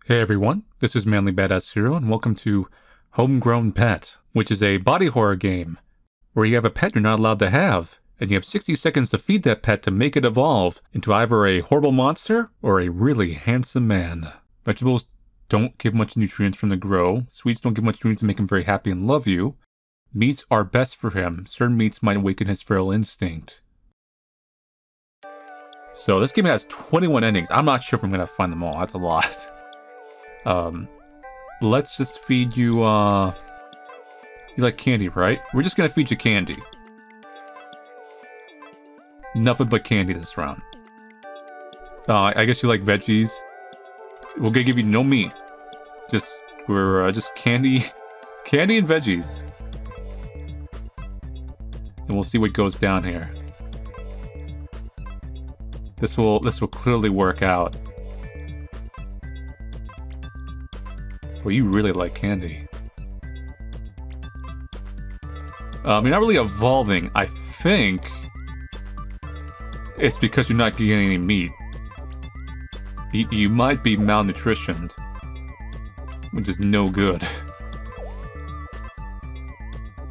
Hey everyone, this is Manly Badass Hero, and welcome to Homegrown Pet, which is a body horror game where you have a pet you're not allowed to have, and you have 60 seconds to feed that pet to make it evolve into either a horrible monster or a really handsome man. Vegetables don't give much nutrients from the grow, sweets don't give much nutrients to make him very happy and love you, meats are best for him, certain meats might awaken his feral instinct. So this game has 21 endings. I'm not sure if I'm going to find them all, that's a lot. Let's just feed you, you like candy, right? We're just gonna feed you candy. Nothing but candy this round. I guess you like veggies. We're gonna give you no meat. Just candy, candy and veggies. And we'll see what goes down here. This will clearly work out. Well, you really like candy. You're not really evolving. I think it's because you're not getting any meat. You might be malnutritioned, which is no good.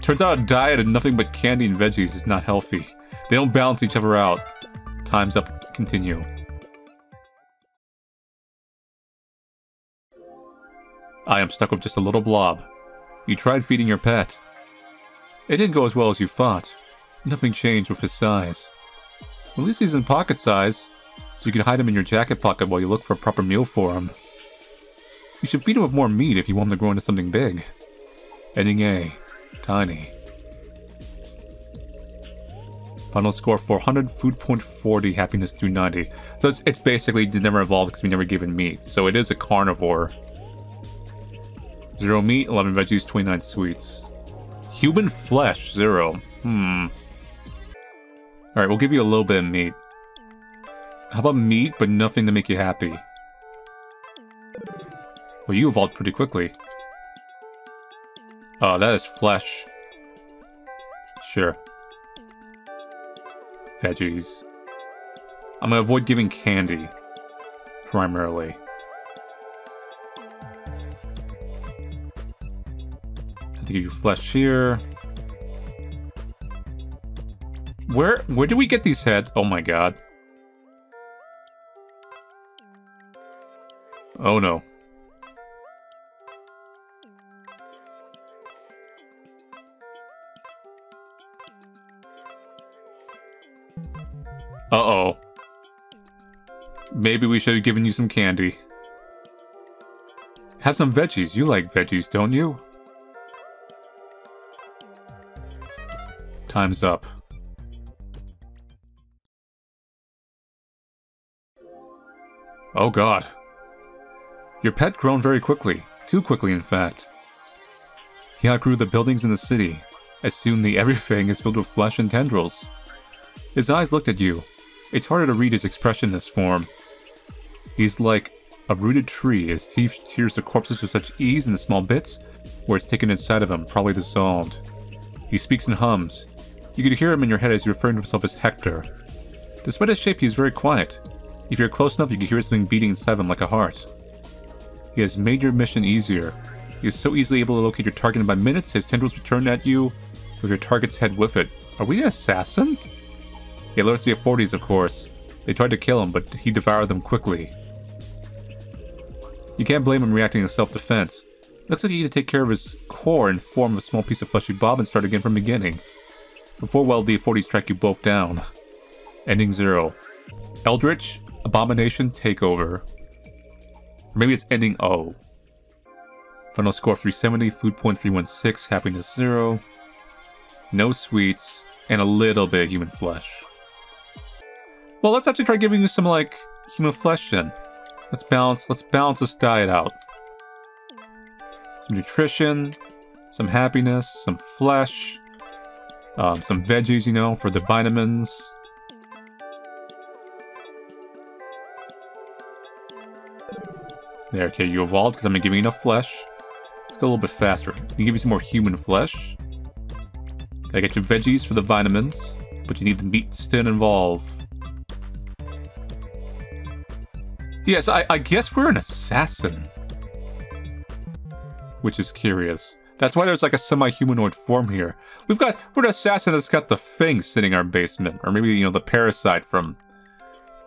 Turns out a diet of nothing but candy and veggies is not healthy. They don't balance each other out. Time's up. Continue. I am stuck with just a little blob. You tried feeding your pet. It didn't go as well as you thought. Nothing changed with his size. At least he's in pocket size, so you can hide him in your jacket pocket while you look for a proper meal for him. You should feed him with more meat if you want him to grow into something big. Ending A. Tiny. Final score 400, food point 40, happiness 290. So it's basically never evolved because we never given meat. So it is a carnivore. 0 meat, 11 veggies, 29 sweets. Human flesh, 0. Alright, we'll give you a little bit of meat. How about meat, but nothing to make you happy? Well, you evolved pretty quickly. Oh, that is flesh. Sure. Veggies. I'm gonna avoid giving candy. Primarily. To give you flesh here. Where do we get these heads? Oh my god. Oh no. Uh-oh. Maybe we should have given you some candy. Have some veggies. You like veggies, don't you? Time's up. Oh god. Your pet grown very quickly. Too quickly, in fact. He outgrew the buildings in the city. As soon the everything is filled with flesh and tendrils. His eyes looked at you. It's harder to read his expression in this form. He's like a rooted tree. His teeth tears the corpses with such ease into small bits, where it's taken inside of him, probably dissolved. He speaks and hums. You could hear him in your head as he's referring to himself as Hector. Despite his shape, he is very quiet. If you're close enough, you can hear something beating inside him like a heart. He has made your mission easier. He is so easily able to locate your target in by minutes, his tendrils return at you, with your target's head with it. Are we an assassin? He alerts the authorities, of course. They tried to kill him, but he devoured them quickly. You can't blame him reacting in self-defense. Looks like he had to take care of his core in form of a small piece of fleshy bob and start again from the beginning. Before, well, the authorities track you both down. Ending 0. Eldritch, Abomination, Takeover. Or maybe it's ending O. Final score 370, food point 316, happiness 0. No sweets, and a little bit of human flesh. Well, let's actually try giving you some, like, human flesh then. Let's balance this diet out. Some nutrition, some happiness, some flesh, some veggies, you know, for the vitamins. There, okay, you evolved because I'm gonna give you enough flesh. Let's go a little bit faster. Can you give me some more human flesh? Gotta get your veggies for the vitamins, but you need the meat to still evolve. Yes, I guess we're an assassin. which is curious. That's why there's like a semi-humanoid form here. We're an assassin that's got the Fang sitting in our basement. Or maybe, you know, the Parasite from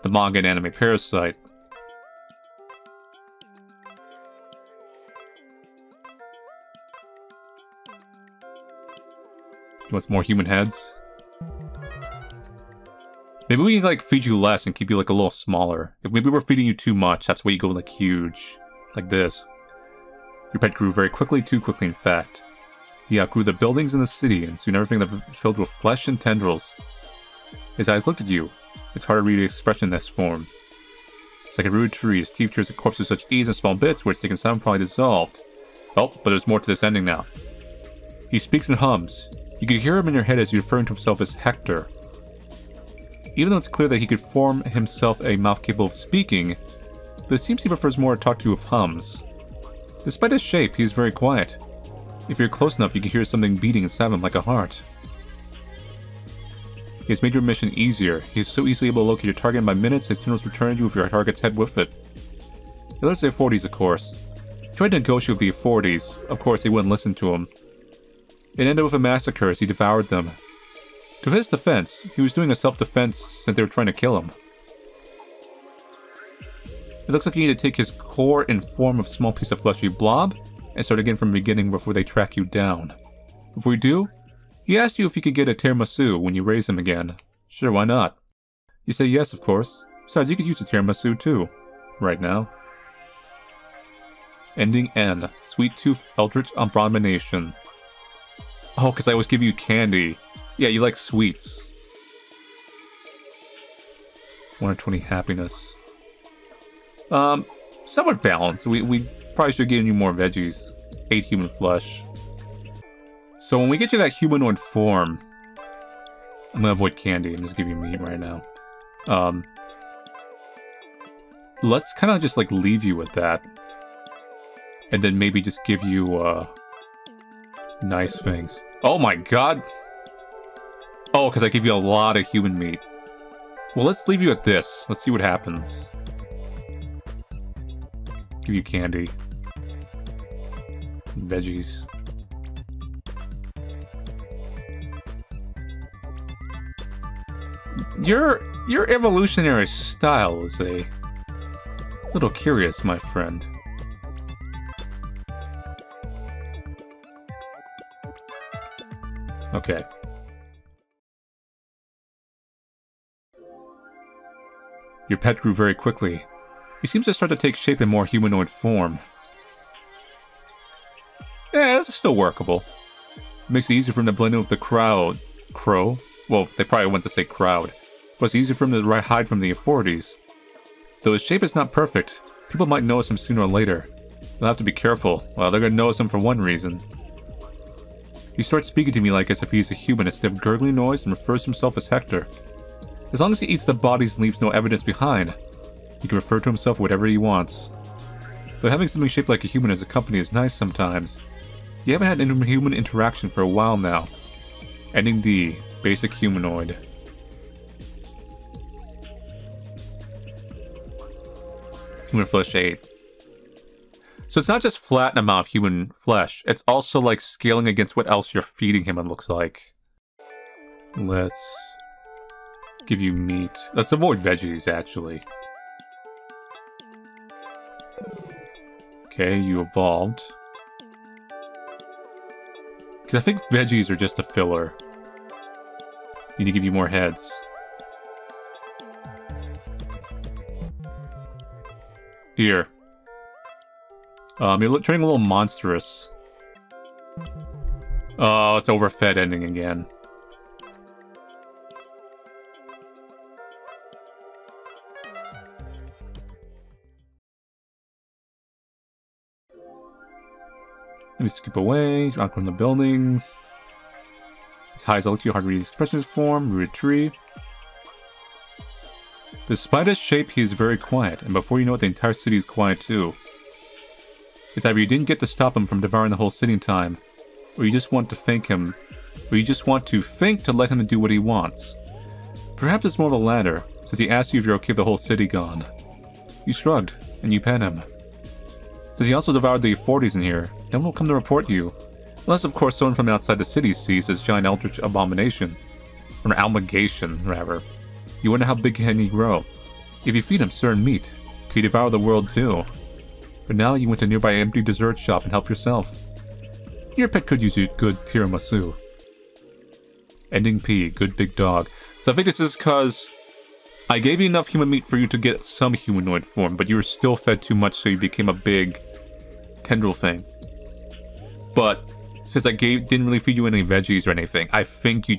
the manga and anime Parasite. You want some more human heads? Maybe we can like feed you less and keep you like a little smaller. If maybe we're feeding you too much, that's why you go like huge. Like this. Your pet grew very quickly, too quickly in fact. He outgrew the buildings in the city, and soon everything that was filled with flesh and tendrils. His eyes looked at you. It's hard to read the expression in this form. It's like a rude tree, his teeth tears a corpse with such ease in small bits where it's taken some probably dissolved. Oh, but there's more to this ending now. He speaks and hums. You could hear him in your head as he referring to himself as Hector. Even though it's clear that he could form himself a mouth capable of speaking, but it seems he prefers more to talk to you with hums. Despite his shape, he is very quiet. If you're close enough, you can hear something beating inside him like a heart. He has made your mission easier. He is so easily able to locate your target in by minutes, his tendrils return you with your target's head with it. He loves the authorities, of course. He tried to negotiate with the authorities. Of course, they wouldn't listen to him. It ended with a massacre as he devoured them. To his defense, he was doing a self-defense since they were trying to kill him. It looks like you need to take his core in form of a small piece of fleshy blob and start again from the beginning before they track you down. Before you do, he asked you if you could get a tiramisu when you raise him again. Sure, why not? You say yes, of course. Besides, you could use a tiramisu too. Right now. Ending N. Sweet Tooth Eldritch Abomination. Oh, because I always give you candy. Yeah, you like sweets. 120 happiness. Somewhat balanced. We probably should have given you more veggies. 8 human flesh. So when we get you that humanoid form, I'm gonna avoid candy and just give you meat right now. Let's kind of just like leave you with that. And then maybe just give you, nice things. Oh my god! Oh, because I give you a lot of human meat. Well, let's leave you at this. Let's see what happens. Give you candy. Veggies. Your evolutionary style is a little curious, my friend. Okay. Your pet grew very quickly. He seems to start to take shape in more humanoid form. Yeah, this is still workable. It makes it easier for him to blend in with the crow. Well, they probably went to say crowd. But it's easier for him to hide from the authorities. Though his shape is not perfect, people might notice him sooner or later. They'll have to be careful. Well, they're gonna notice him for one reason. He starts speaking to me like as if he's a human instead of gurgling noise and refers to himself as Hector. As long as he eats the bodies and leaves no evidence behind, he can refer to himself whatever he wants. Though having something shaped like a human as a company is nice sometimes, you haven't had any human interaction for a while now. Ending D. Basic humanoid. Human flesh 8. So it's not just flat amount of human flesh, it's also like scaling against what else you're feeding him, it looks like. Let's give you meat. Let's avoid veggies, actually. Okay, you evolved. Because I think veggies are just a filler. Need to give you more heads. Here. You're turning a little monstrous. Oh, it's overfed ending again. Let me skip away, out from the buildings. As high as I look, you hard to read his expressions form, rooted tree. Despite his shape, he is very quiet, and before you know it, the entire city is quiet too. It's either you didn't get to stop him from devouring the whole city in time, or you just want to thank him, or you just want to think to let him do what he wants. Perhaps it's more of the latter, since he asked you if you're okay with the whole city gone. You shrugged, and you pet him. Since he also devoured the 40s in here, no one will come to report you. Unless, of course, someone from outside the city sees this giant eldritch abomination. Or an allegation, rather. You wonder how big can he grow? If you feed him certain meat, could he devour the world too? But now you went to a nearby empty dessert shop and help yourself. Your pet could use a good tiramisu. Ending P, good big dog. So I think this is because I gave you enough human meat for you to get some humanoid form, but you were still fed too much, so you became a big tendril thing. But since I didn't really feed you any veggies or anything, I think you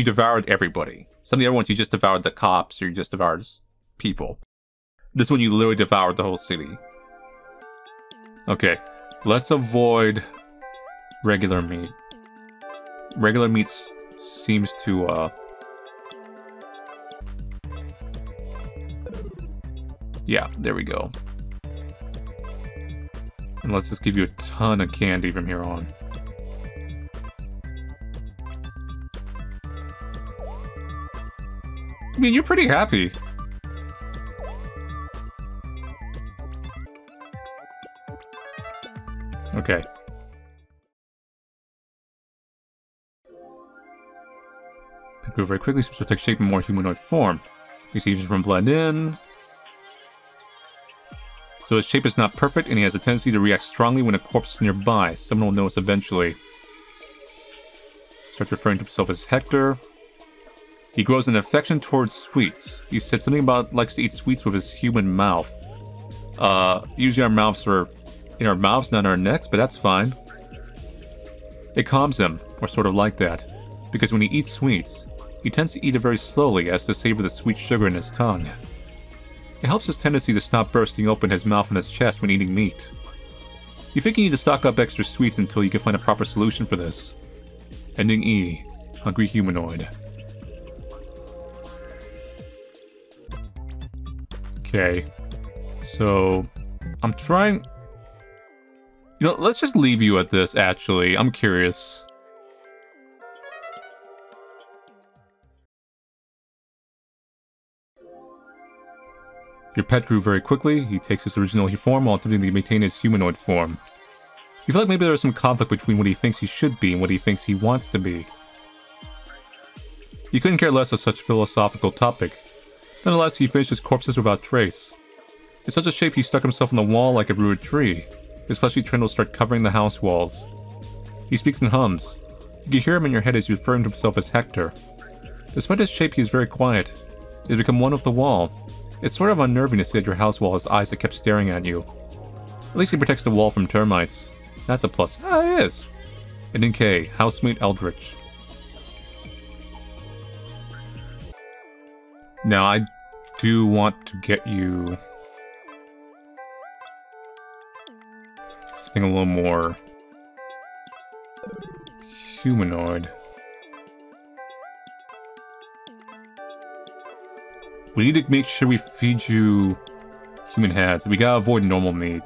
devoured everybody. Some of the other ones you just devoured the cops, or you just devoured people. This one you literally devoured the whole city. Okay, let's avoid regular meat. Regular meat seems to, yeah, there we go. And let's just give you a ton of candy from here on. I mean, you're pretty happy. Okay. It grew very quickly, seems to take shape in more humanoid form. You see, from blend in. So his shape is not perfect, and he has a tendency to react strongly when a corpse is nearby. Someone will notice eventually. Starts referring to himself as Hector. He grows an affection towards sweets. He said something about likes to eat sweets with his human mouth. Usually our mouths are in our mouths, not our necks, but that's fine. It calms him, or sort of like that, because when he eats sweets, he tends to eat it very slowly as to savor the sweet sugar in his tongue. It helps his tendency to stop bursting open his mouth and his chest when eating meat. You think you need to stock up extra sweets until you can find a proper solution for this. Ending E, hungry humanoid. Okay, so I'm trying... You know, let's just leave you at this, actually. I'm curious. Your pet grew very quickly. He takes his original form while attempting to maintain his humanoid form. You feel like maybe there's some conflict between what he thinks he should be and what he thinks he wants to be. You couldn't care less of such a philosophical topic. Nonetheless, he finished his corpses without trace. In such a shape, he stuck himself on the wall like a rooted tree. His fleshy tendrils start covering the house walls. He speaks and hums. You can hear him in your head as he's referring to himself as Hector. Despite his shape, he is very quiet. He has become one with the wall. It's sort of unnerving to see that your house wall has eyes that kept staring at you. At least he protects the wall from termites. That's a plus. Ah, it is. And in K, housemate Eldritch. Now, I do want to get you... this thing a little more... humanoid. We need to make sure we feed you human heads. We gotta avoid normal meat.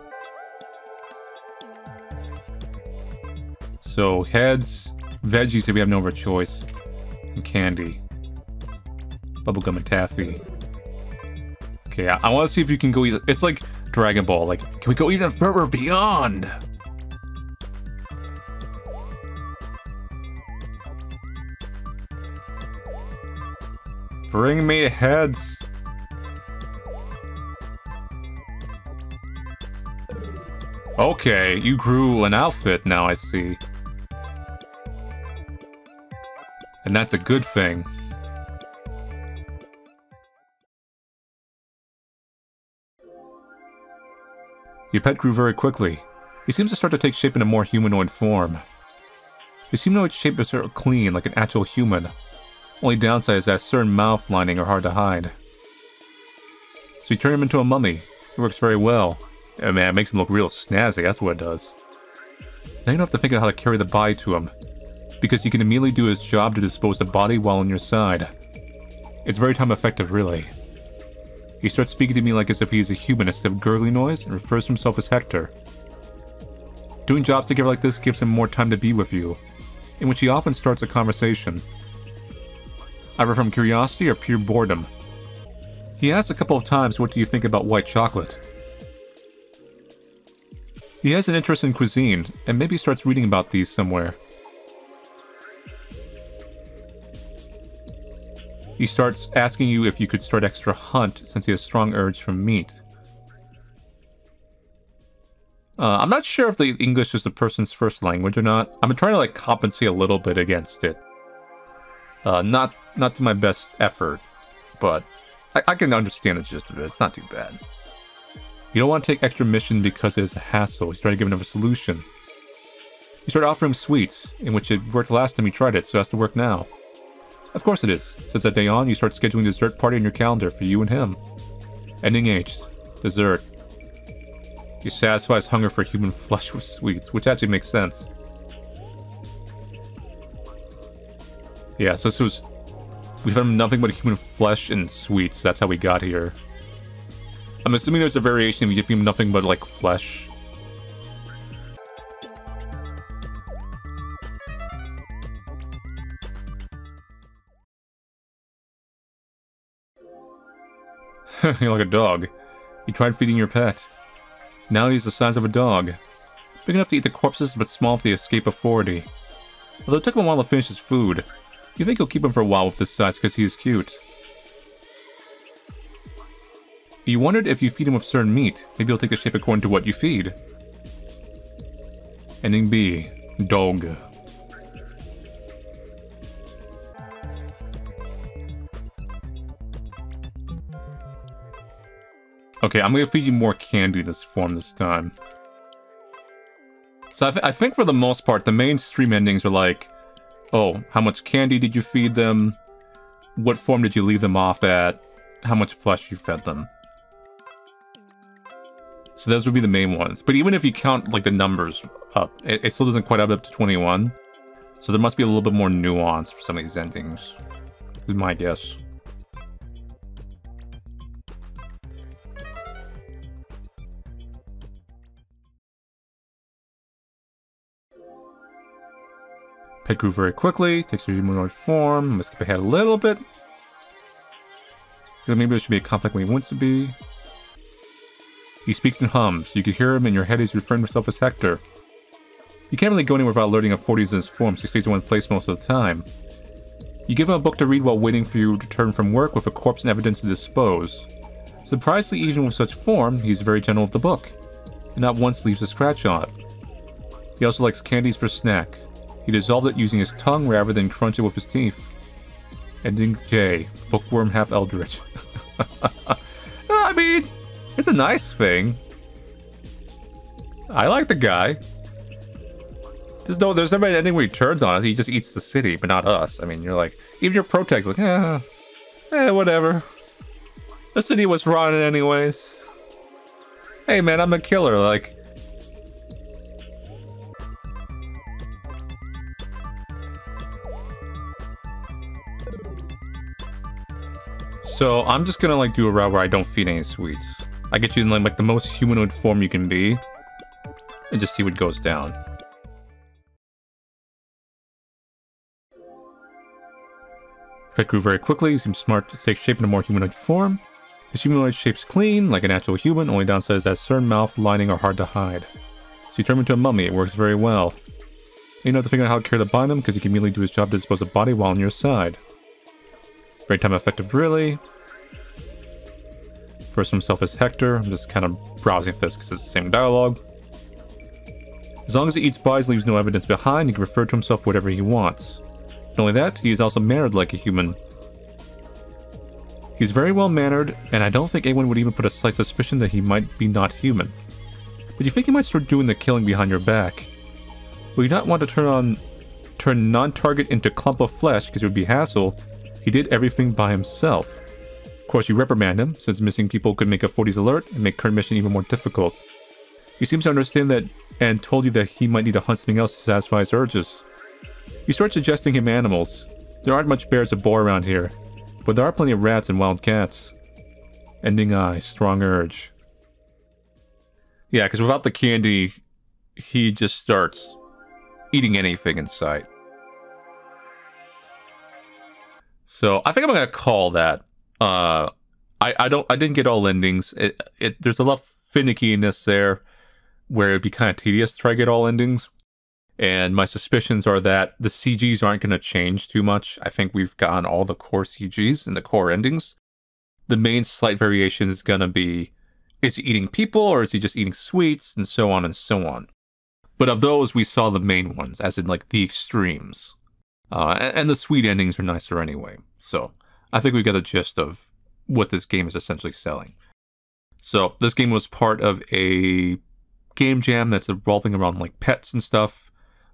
So, heads, veggies if we have no other choice, and candy. Bubblegum and taffy. Okay, I want to see if you can go either. It's like Dragon Ball. Like, can we go even further beyond? Bring me heads. Okay, you grew an outfit now, I see. And that's a good thing. Your pet grew very quickly. He seems to start to take shape in a more humanoid form. His humanoid shape is sort of clean, like an actual human. Only downside is that certain mouth lining are hard to hide. So you turn him into a mummy. It works very well. Oh man, it makes him look real snazzy, that's what it does. Now you don't have to think of how to carry the body to him, because he can immediately do his job to dispose the body while on your side. It's very time effective, really. He starts speaking to me like as if he is a human instead of gurgling noise, and refers to himself as Hector. Doing jobs together like this gives him more time to be with you, in which he often starts a conversation. Either from curiosity or pure boredom. He asks a couple of times, what do you think about white chocolate? He has an interest in cuisine, and maybe starts reading about these somewhere. He starts asking you if you could start extra hunt since he has strong urge from meat. I'm not sure if the English is the person's first language or not. I'm trying to like compensate a little bit against it. Not to my best effort, but I can understand the gist of it. It's not too bad. You don't want to take extra mission because it is a hassle. He's trying to give another solution. You start offering him sweets, in which it worked last time you tried it, so it has to work now. Of course it is. Since that day on, you start scheduling a dessert party on your calendar for you and him. Ending H. Dessert. You satisfy his hunger for human flesh with sweets, which actually makes sense. Yeah, so this was... We've had nothing but human flesh and sweets. That's how we got here. I'm assuming there's a variation if you give him nothing but, like, flesh. You're like a dog. You tried feeding your pet. Now he's the size of a dog. Big enough to eat the corpses, but small for the escape of 40. Although it took him a while to finish his food, you think you'll keep him for a while with this size because he is cute. You wondered if you feed him with certain meat, maybe he'll take the shape according to what you feed. Ending B. Dog. Okay, I'm gonna feed you more candy in this form this time. So I think for the most part, the mainstream endings are like, oh, how much candy did you feed them? What form did you leave them off at? How much flesh you fed them? So those would be the main ones. But even if you count like the numbers up, it still doesn't quite add up to 21. So there must be a little bit more nuance for some of these endings. This is my guess. Pet grew very quickly, takes a humanoid form. I'm gonna skip ahead a little bit. Maybe there should be a conflict when he wants to be. He speaks and hums. You can hear him in your head. He's referring to himself as Hector. You can't really go anywhere without alerting of 40s in his form, so he stays in one place most of the time. You give him a book to read while waiting for you to return from work with a corpse and evidence to dispose. Surprisingly, even with such form, he's very gentle with the book, and not once leaves a scratch on it. He also likes candies for snack. He dissolved it using his tongue rather than crunch it with his teeth. Ending J. Bookworm half Eldritch. I mean, it's a nice thing. I like the guy. There's never an ending where he turns on us. He just eats the city, but not us. I mean, you're like, even your protag's like, whatever. The city was rotten anyways. Hey man, I'm a killer, like... So I'm just gonna like do a route where I don't feed any sweets. I get you in like the most humanoid form you can be, and just see what goes down. Pet grew very quickly. He seems smart to take shape in a more humanoid form. His humanoid shape's clean, like a natural human. Only downside is that certain mouth lining are hard to hide. So you turn him into a mummy. It works very well. You know how to figure out how to care to bind him because he can immediately do his job to dispose of body while on your side. Very time effective, really. First himself is Hector. I'm just kind of browsing for this because it's the same dialogue. As long as he eats bodies, leaves no evidence behind, he can refer to himself whatever he wants. Not only that, he is also mannered like a human. He's very well mannered, and I don't think anyone would even put a slight suspicion that he might be not human. But you think he might start doing the killing behind your back. Will you not want to turn non-target into clump of flesh because it would be hassle? He did everything by himself. Of course, you reprimand him, since missing people could make a 40s alert and make current mission even more difficult. He seems to understand that and told you that he might need to hunt something else to satisfy his urges. You start suggesting him animals. There aren't much bears or boar around here, but there are plenty of rats and wild cats. Ending I, strong urge. Yeah, because without the candy, he just starts eating anything in sight. So I think I'm gonna call that. I didn't get all endings. There's a lot of finickiness there. where it'd be kind of tedious to try to get all endings. And my suspicions are that the CGs aren't going to change too much. I think we've gotten all the core CGs and the core endings. The main slight variation is going to be, is he eating people or is he just eating sweets, and so on and so on. But of those, we saw the main ones, as in like the extremes. And the sweet endings are nicer anyway. So I think we got the gist of what this game is essentially selling. So this game was part of a game jam that's revolving around like pets and stuff,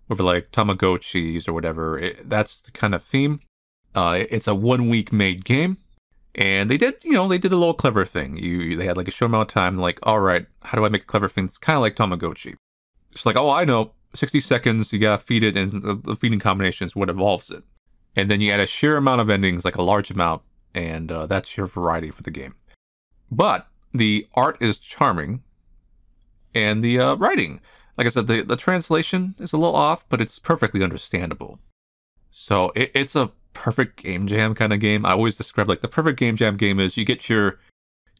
over like Tamagotchis or whatever. That's the kind of theme. It's a 1 week made game. And they did, they did a little clever thing. They had like a short amount of time, like, all right, how do I make a clever thing? It's kind of like Tamagotchi. It's like, oh, I know, 60 seconds, you gotta feed it, and the feeding combination is what evolves it. And then you add a sheer amount of endings, like a large amount, and that's your variety for the game. But the art is charming, and the writing, like I said, the translation is a little off, but it's perfectly understandable. So it's a perfect game jam kind of game. I always describe like the perfect game jam game is you get your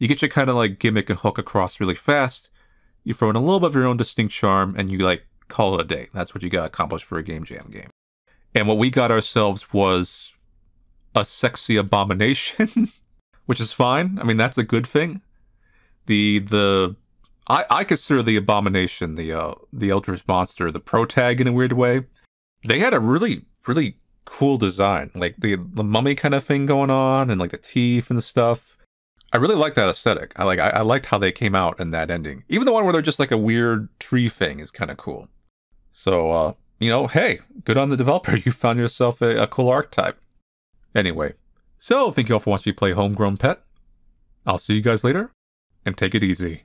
kind of like gimmick and hook across really fast. You throw in a little bit of your own distinct charm, and you like call it a day. That's what you got accomplished for a game jam game. And what we got ourselves was a sexy abomination, which is fine. I mean, that's a good thing. I consider the abomination the Eldritch monster, the pro tag in a weird way. They had a really, really cool design, like the mummy kind of thing going on, and like the teeth and the stuff. I really like that aesthetic. I liked how they came out in that ending. Even the one where they're just like a weird tree thing is kind of cool. So, hey, good on the developer. You found yourself a cool archetype. Anyway, so thank you all for watching me play Homegrown Pet. I'll see you guys later, and take it easy.